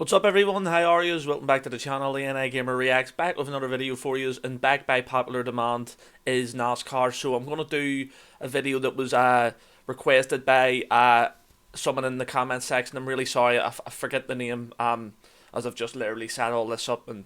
What's up everyone, how are you? Welcome back to the channel, the NI.gamerReacts, back with another video for you, and back by popular demand is NASCAR. So I'm going to do a video that was requested by someone in the comment section. I'm really sorry, I forget the name, as I've just literally set all this up and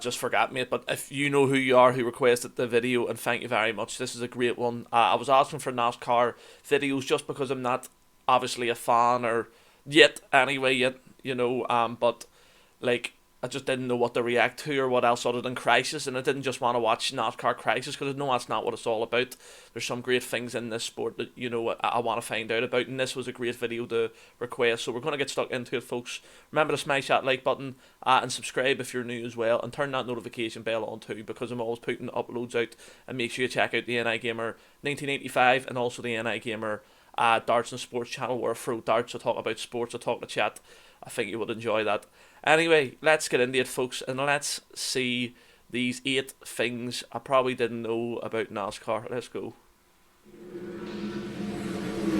just forgot, mate. But if you know who you are who requested the video, and thank you very much, this is a great one. I was asking for NASCAR videos just because I'm not obviously a fan, or yet, you know, but like I just didn't know what to react to or what else other than Crisis, and I didn't just want to watch NASCAR Crisis because I know that's not what it's all about. There's some great things in this sport that, you know, I want to find out about, and this was a great video to request, so we're going to get stuck into it, folks. Remember to smash that like button and subscribe if you're new as well, and turn that notification bell on too, because I'm always putting uploads out. And make sure you check out the NI Gamer 1985 and also the NI Gamer Darts and Sports channel, where I throw darts, I talk about sports, I talk to chat. I think you would enjoy that. Anyway, let's get into it, folks, and let's see these 8 things I probably didn't know about NASCAR. Let's go.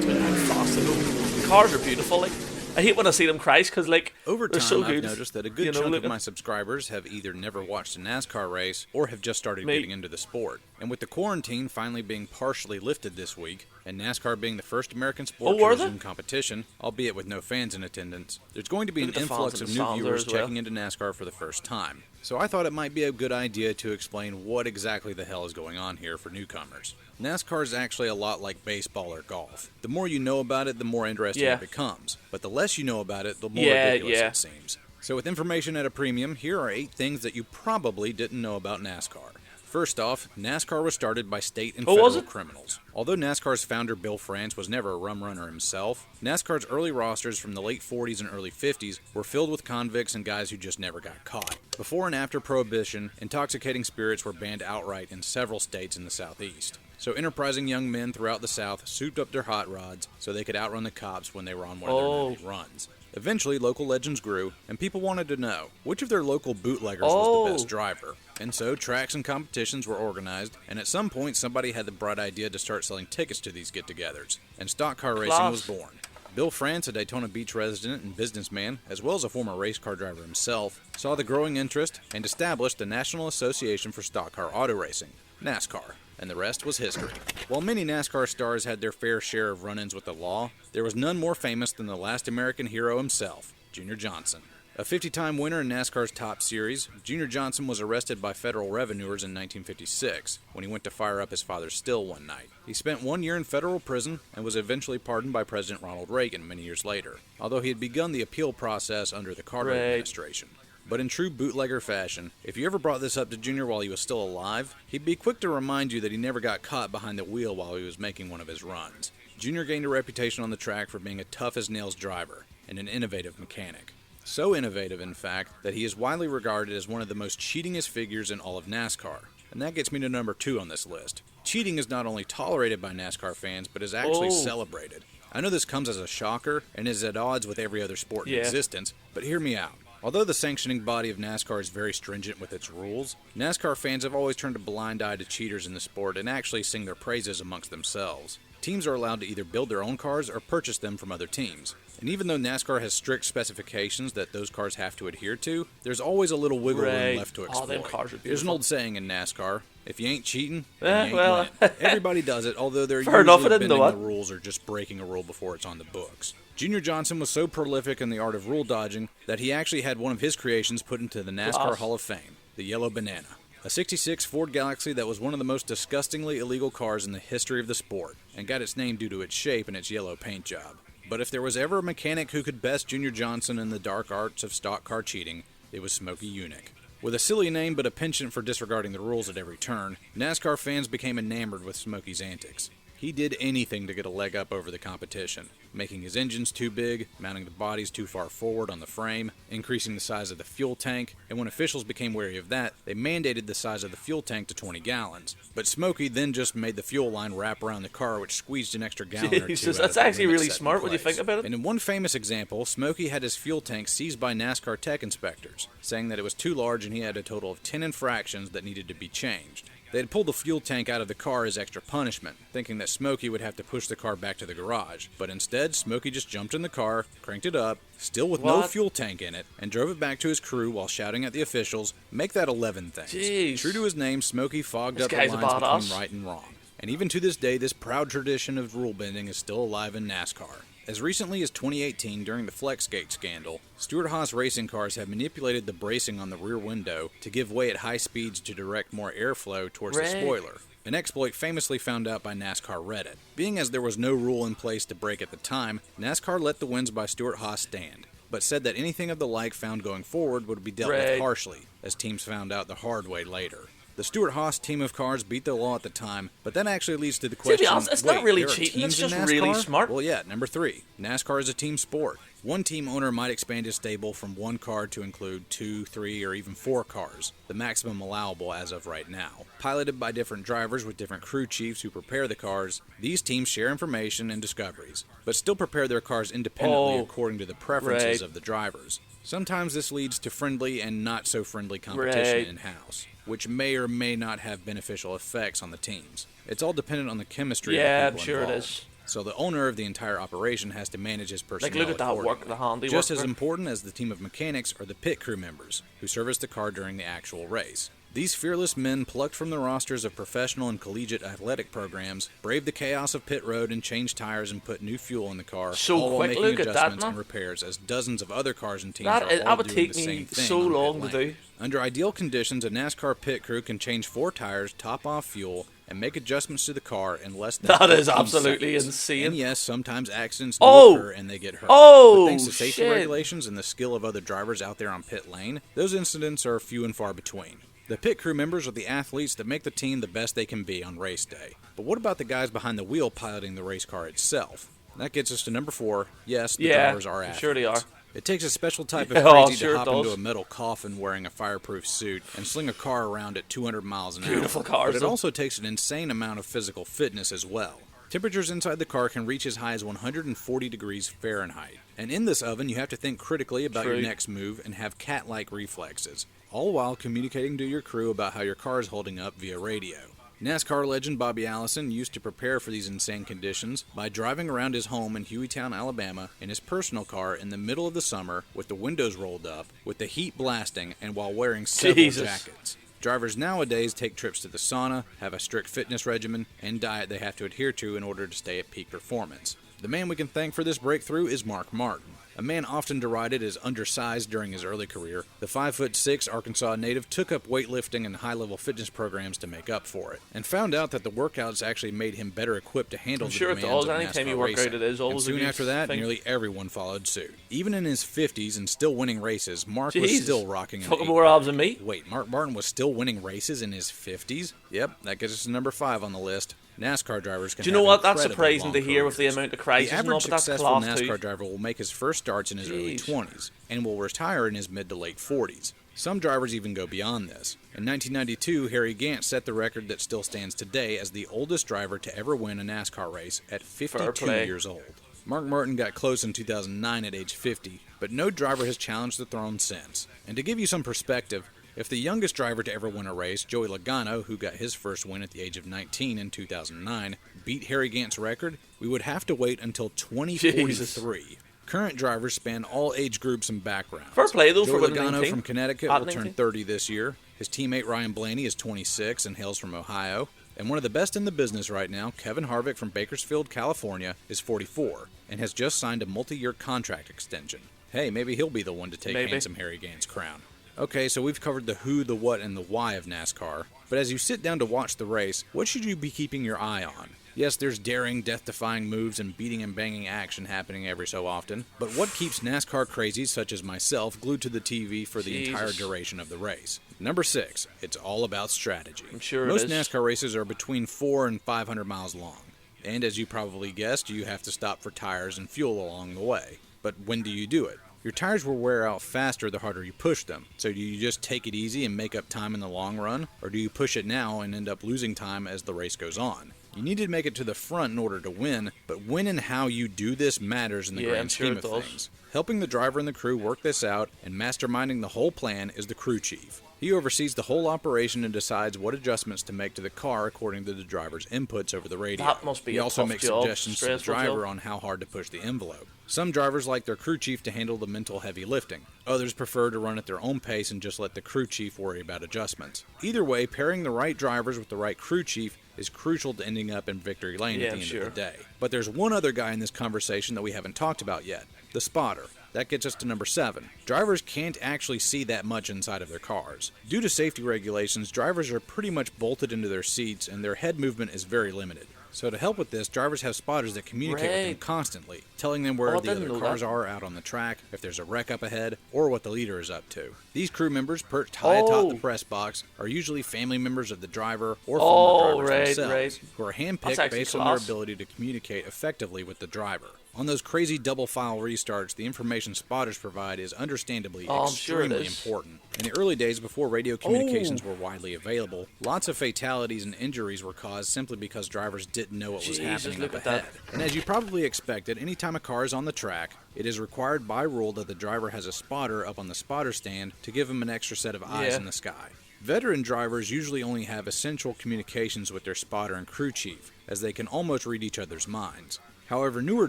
How fast they go. The cars are beautiful. Like, I hate when I see them crash because, like, over they're time, so good. I've noticed that a good chunk of my subscribers have either never watched a NASCAR race or have just started getting into the sport. And with the quarantine finally being partially lifted this week, and NASCAR being the first American sport to resume competition, albeit with no fans in attendance, there's going to be an influx of new viewers checking into NASCAR for the first time. So I thought it might be a good idea to explain what exactly the hell is going on here for newcomers. NASCAR is actually a lot like baseball or golf. The more you know about it, the more interesting it becomes. But the less you know about it, the more ridiculous it seems. So with information at a premium, here are 8 things that you probably didn't know about NASCAR. First off, NASCAR was started by state and federal criminals. Although NASCAR's founder Bill France was never a rum runner himself, NASCAR's early rosters from the late 40s and early 50s were filled with convicts and guys who just never got caught. Before and after Prohibition, intoxicating spirits were banned outright in several states in the Southeast. So enterprising young men throughout the South souped up their hot rods so they could outrun the cops when they were on one of their nightly runs. Eventually, local legends grew, and people wanted to know which of their local bootleggers was the best driver. And so, tracks and competitions were organized, and at some point somebody had the bright idea to start selling tickets to these get-togethers, and stock car racing was born. Bill France, a Daytona Beach resident and businessman, as well as a former race car driver himself, saw the growing interest and established the National Association for Stock Car Auto Racing, NASCAR. And the rest was history. While many NASCAR stars had their fair share of run-ins with the law, there was none more famous than the last American hero himself, Junior Johnson. A 50-time winner in NASCAR's Top Series, Junior Johnson was arrested by federal revenuers in 1956 when he went to fire up his father's still one night. He spent 1 year in federal prison and was eventually pardoned by President Ronald Reagan many years later, although he had begun the appeal process under the Carter administration. But in true bootlegger fashion, if you ever brought this up to Junior while he was still alive, he'd be quick to remind you that he never got caught behind the wheel while he was making one of his runs. Junior gained a reputation on the track for being a tough-as-nails driver and an innovative mechanic. So innovative, in fact, that he is widely regarded as one of the most cheatingest figures in all of NASCAR. And that gets me to number 2 on this list. Cheating is not only tolerated by NASCAR fans, but is actually celebrated. I know this comes as a shocker and is at odds with every other sport in existence, but hear me out. Although the sanctioning body of NASCAR is very stringent with its rules, NASCAR fans have always turned a blind eye to cheaters in the sport and actually sing their praises amongst themselves. Teams are allowed to either build their own cars or purchase them from other teams. And even though NASCAR has strict specifications that those cars have to adhere to, there's always a little wiggle room left to explore. There's an old saying in NASCAR, if you ain't cheating, then you ain't winning. Everybody does it, although they're usually bending the rules or just breaking a rule before it's on the books. Junior Johnson was so prolific in the art of rule dodging that he actually had one of his creations put into the NASCAR Hall of Fame, the Yellow Banana. A 66 Ford Galaxy that was one of the most disgustingly illegal cars in the history of the sport, and got its name due to its shape and its yellow paint job. But if there was ever a mechanic who could best Junior Johnson in the dark arts of stock car cheating, it was Smokey Yunick. With a silly name but a penchant for disregarding the rules at every turn, NASCAR fans became enamored with Smokey's antics. He did anything to get a leg up over the competition, making his engines too big, mounting the bodies too far forward on the frame, increasing the size of the fuel tank, and when officials became wary of that, they mandated the size of the fuel tank to 20 gallons. But Smokey then just made the fuel line wrap around the car, which squeezed an extra gallon or two. That's actually really smart when you think about it. And in one famous example, Smokey had his fuel tank seized by NASCAR tech inspectors, saying that it was too large and he had a total of 10 infractions that needed to be changed. They had pulled the fuel tank out of the car as extra punishment, thinking that Smokey would have to push the car back to the garage. But instead, Smokey just jumped in the car, cranked it up, still with no fuel tank in it, and drove it back to his crew while shouting at the officials, "Make that 11 things." Jeez. True to his name, Smokey fogged up the lines between right and wrong. And even to this day, this proud tradition of rule bending is still alive in NASCAR. As recently as 2018, during the Flexgate scandal, Stewart-Haas racing cars have manipulated the bracing on the rear window to give way at high speeds to direct more airflow towards the spoiler, an exploit famously found out by NASCAR Reddit. Being as there was no rule in place to brake at the time, NASCAR let the wins by Stewart-Haas stand, but said that anything of the like found going forward would be dealt with harshly, as teams found out the hard way later. The Stewart-Haas team of cars beat the law at the time, but that actually leads to the question, to be honest, it's not really cheating, it's just really smart. Well, yeah, number 3, NASCAR is a team sport. One team owner might expand his stable from 1 car to include 2, 3, or even 4 cars, the maximum allowable as of right now. Piloted by different drivers with different crew chiefs who prepare the cars, these teams share information and discoveries, but still prepare their cars independently according to the preferences of the drivers. Sometimes this leads to friendly and not so friendly competition in-house, which may or may not have beneficial effects on the teams. It's all dependent on the chemistry of the people involved. I'm sure it is. So the owner of the entire operation has to manage his personnel look at that work, the handiwork. Just as important as the team of mechanics are the pit crew members, who service the car during the actual race. These fearless men, plucked from the rosters of professional and collegiate athletic programs, braved the chaos of pit road and changed tires and put new fuel in the car, all while making adjustments and repairs as dozens of other cars and teams are all doing the same thing so long to do. Under ideal conditions, a NASCAR pit crew can change 4 tires, top off fuel, and make adjustments to the car in less than 15 That is absolutely seconds. insane. And yes, sometimes accidents do occur and they get hurt. But thanks to safety regulations and the skill of other drivers out there on pit lane, those incidents are few and far between. The pit crew members are the athletes that make the team the best they can be on race day. But what about the guys behind the wheel piloting the race car itself? That gets us to number 4. Yes, the drivers are athletes. Sure they are. It takes a special type of crazy to hop into a metal coffin wearing a fireproof suit and sling a car around at 200 miles an hour. Beautiful cars. But it also takes an insane amount of physical fitness as well. Temperatures inside the car can reach as high as 140 degrees Fahrenheit. And in this oven, you have to think critically about your next move and have cat-like reflexes, all while communicating to your crew about how your car is holding up via radio. NASCAR legend Bobby Allison used to prepare for these insane conditions by driving around his home in Hueytown, Alabama in his personal car in the middle of the summer with the windows rolled up, with the heat blasting, and while wearing several jackets. Drivers nowadays take trips to the sauna, have a strict fitness regimen, and diet they have to adhere to in order to stay at peak performance. The man we can thank for this breakthrough is Mark Martin. A man often derided as undersized during his early career, the 5'6" Arkansas native took up weightlifting and high-level fitness programs to make up for it, and found out that the workouts actually made him better equipped to handle the demands of NASCAR racing. And soon after that, nearly everyone followed suit. Even in his 50s and still winning races, Mark was still rocking an 8-pack. More abs than me. Wait, Mark Martin was still winning races in his 50s? Yep, that gets us to number 5 on the list. NASCAR drivers can. Do you know what? That's surprising to hear with the amount of crises. The average successful NASCAR driver will make his first starts in his early 20s and will retire in his mid to late 40s. Some drivers even go beyond this. In 1992, Harry Gant set the record that still stands today as the oldest driver to ever win a NASCAR race at 52 years old. Mark Martin got close in 2009 at age 50, but no driver has challenged the throne since. And to give you some perspective, if the youngest driver to ever win a race, Joey Logano, who got his first win at the age of 19 in 2009, beat Harry Gant's record, we would have to wait until 2043. Current drivers span all age groups and backgrounds. Fair play, though, Joey for Logano from Connecticut will turn 30 this year. His teammate Ryan Blaney is 26 and hails from Ohio. And one of the best in the business right now, Kevin Harvick from Bakersfield, California, is 44 and has just signed a multi-year contract extension. Hey, maybe he'll be the one to take handsome Harry Gant's crown. Okay, so we've covered the who, the what, and the why of NASCAR, but as you sit down to watch the race, what should you be keeping your eye on? Yes, there's daring, death-defying moves and beating and banging action happening every so often, but what keeps NASCAR crazies such as myself glued to the TV for the entire duration of the race? Number 6, it's all about strategy. I'm sure Most NASCAR races are between 400 and 500 miles long, and as you probably guessed, you have to stop for tires and fuel along the way. But when do you do it? Your tires will wear out faster the harder you push them, so do you just take it easy and make up time in the long run, or do you push it now and end up losing time as the race goes on? You need to make it to the front in order to win, but when and how you do this matters in the grand scheme of things. Helping the driver and the crew work this out and masterminding the whole plan is the crew chief. He oversees the whole operation and decides what adjustments to make to the car according to the driver's inputs over the radio. That must be he a also tough makes job, suggestions to the driver on how hard to push the envelope. Some drivers like their crew chief to handle the mental heavy lifting. Others prefer to run at their own pace and just let the crew chief worry about adjustments. Either way, pairing the right drivers with the right crew chief is crucial to ending up in victory lane at the end of the day. But there's one other guy in this conversation that we haven't talked about yet, the spotter. That gets us to number 7. Drivers can't actually see that much inside of their cars. Due to safety regulations, drivers are pretty much bolted into their seats and their head movement is very limited. So to help with this, drivers have spotters that communicate with them constantly, telling them where the other cars are out on the track, if there's a wreck up ahead, or what the leader is up to. These crew members, perched high atop the press box, are usually family members of the driver or former drivers themselves, who are handpicked based on their ability to communicate effectively with the driver. On those crazy double file restarts, the information spotters provide is understandably extremely important. In the early days before radio communications were widely available, lots of fatalities and injuries were caused simply because drivers didn't know what was happening up ahead. And as you probably expected, anytime a car is on the track, it is required by rule that the driver has a spotter up on the spotter stand to give him an extra set of eyes in the sky. Veteran drivers usually only have essential communications with their spotter and crew chief, as they can almost read each other's minds. However, newer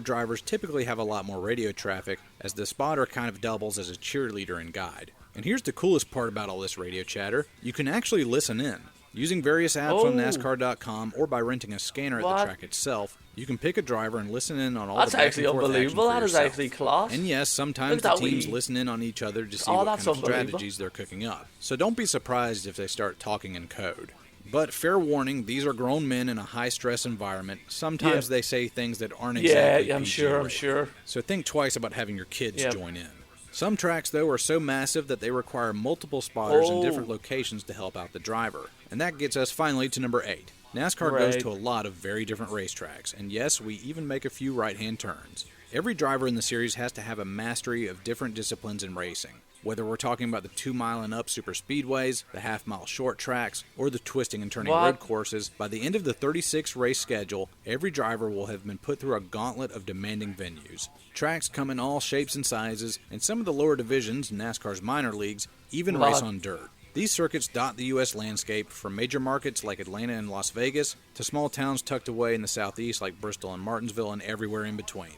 drivers typically have a lot more radio traffic, as the spotter kind of doubles as a cheerleader and guide. And here's the coolest part about all this radio chatter: you can actually listen in. Using various apps on NASCAR.com or by renting a scanner at the track itself, you can pick a driver and listen in on all the back and forth action for yourself. That is actually class. And yes, sometimes the teams listen in on each other to see what kind of strategies they're cooking up. So don't be surprised if they start talking in code. But fair warning, these are grown men in a high-stress environment. Sometimes they say things that aren't exactly I'm sure. So think twice about having your kids join in. Some tracks, though, are so massive that they require multiple spotters in different locations to help out the driver. And that gets us finally to number 8. NASCAR goes to a lot of very different racetracks, and yes, we even make a few right-hand turns. Every driver in the series has to have a mastery of different disciplines in racing. Whether we're talking about the 2-mile and up super speedways, the half-mile short tracks, or the twisting and turning road courses, by the end of the 36 race schedule, every driver will have been put through a gauntlet of demanding venues. Tracks come in all shapes and sizes, and some of the lower divisions, NASCAR's minor leagues, even race on dirt. These circuits dot the U.S. landscape, from major markets like Atlanta and Las Vegas, to small towns tucked away in the southeast like Bristol and Martinsville, and everywhere in between.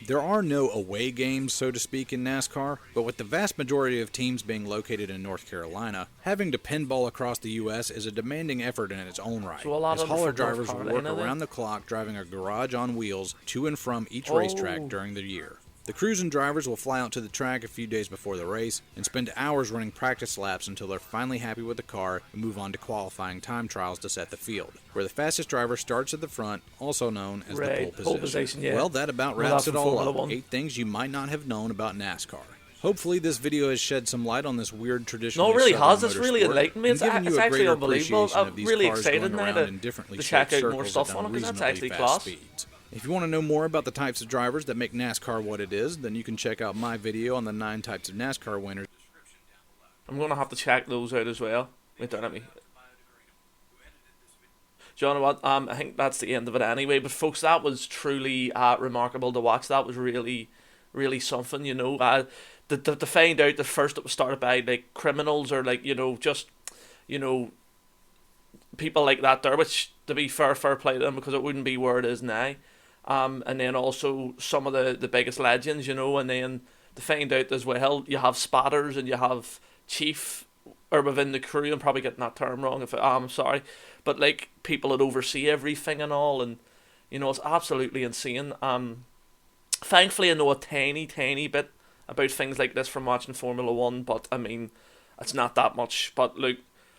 There are no away games, so to speak, in NASCAR, but with the vast majority of teams being located in North Carolina, having to pinball across the U.S. is a demanding effort in its own right, as hauler drivers will work around the clock driving a garage on wheels to and from each racetrack during the year. The crews and drivers will fly out to the track a few days before the race and spend hours running practice laps until they're finally happy with the car and move on to qualifying time trials to set the field, where the fastest driver starts at the front, also known as the pole position. Well, that about wraps it all up. 8 things you might not have known about NASCAR. Hopefully this video has shed some light on this weird tradition. No, it really has. It's really enlightened me. It's actually unbelievable. I'm really excited now to check out more stuff on it, because that's actually class. If you want to know more about the types of drivers that make NASCAR what it is, then you can check out my video on the 9 types of NASCAR winners. I'm going to have to check those out as well. Wait, don't let me. Do you know what? I think that's the end of it anyway. But folks, that was truly remarkable to watch. That was really, really something, you know. To find out that first it was started by like criminals or like, you know, just, you know, people like that there, which to be fair play to them, because it wouldn't be where it is now. And then also some of the biggest legends, you know, and then to find out as well, you have spotters and you have chief, or within the crew, I'm probably getting that term wrong, I'm sorry, but like people that oversee everything and all, and you know, it's absolutely insane. Thankfully I know a tiny bit about things like this from watching Formula 1, but I mean, it's not that much. But look,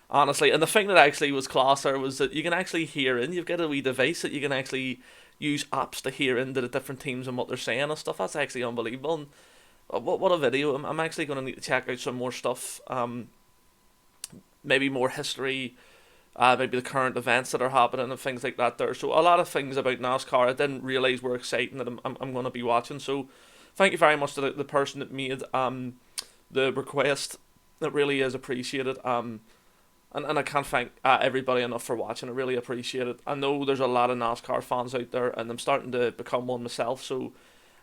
honestly, and the thing that actually was class there was that you can actually hear in, you've got a wee device that you can actually use apps to hear into the different teams and what they're saying and stuff. That's actually unbelievable. And what a video. I'm actually going to need to check out some more stuff, maybe more history, maybe the current events that are happening and things like that there. So a lot of things about NASCAR I didn't realise were exciting that I'm going to be watching. So thank you very much to the person that made the request. It really is appreciated. And I can't thank everybody enough for watching. I really appreciate it. I know there's a lot of NASCAR fans out there, and I'm starting to become one myself, so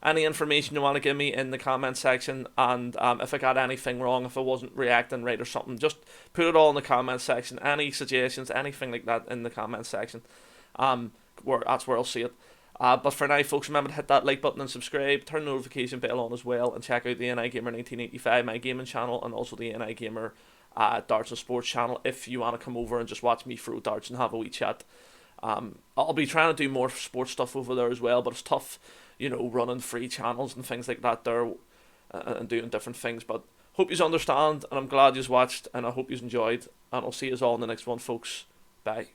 any information you want to give me in the comment section, and if I got anything wrong, if I wasn't reacting right or something, just put it all in the comment section. Any suggestions, anything like that in the comment section. That's where I'll see it. But for now, folks, remember to hit that like button and subscribe, turn the notification bell on as well, and check out the NI Gamer 1985, my gaming channel, and also the NI Gamer Darts and Sports channel if you want to come over and just watch me throw darts and have a wee chat. I'll be trying to do more sports stuff over there as well, but it's tough, running free channels and things like that there, and doing different things. But hope you understand, and I'm glad you watched, and I hope you enjoyed, and I'll see you all in the next one, folks. Bye.